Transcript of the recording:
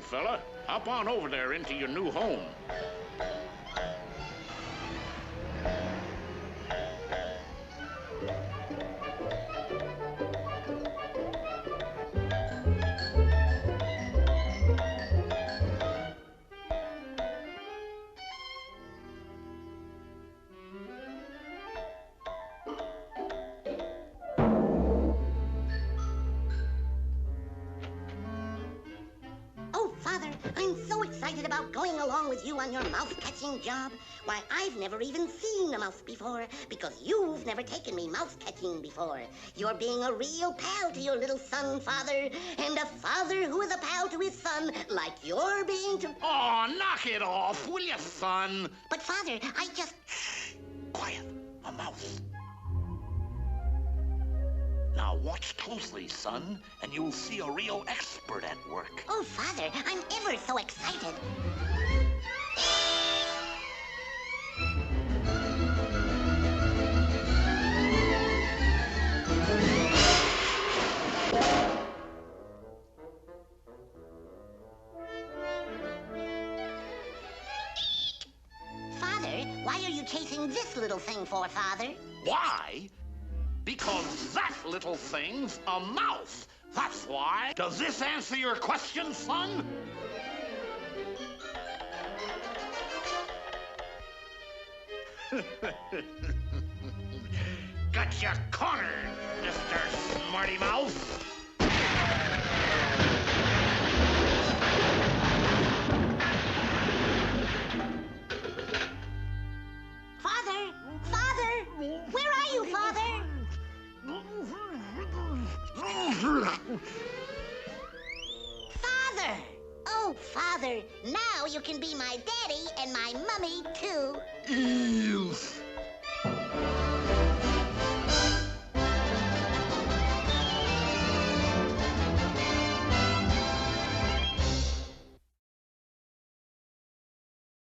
fella. Hop on over there into your new home. Father, I'm so excited about going along with you on your mouse-catching job. Why, I've never even seen a mouse before, because you've never taken me mouse-catching before. You're being a real pal to your little son, Father, and a father who is a pal to his son, like you're being to... Oh, knock it off, will you, son? But, Father, I just... Shh! Quiet. A mouse. Now watch closely, son, and you'll see a real expert at work. Oh, Father, I'm ever so excited. Father, why are you chasing this little thing for, Father? Why? Because that little thing's a mouse. That's why. Does this answer your question, son? Got you cornered, Mr. Smarty Mouse. Father! Father! Where are you, Father? Father! Oh, Father, now you can be my daddy and my mummy, too. Eels.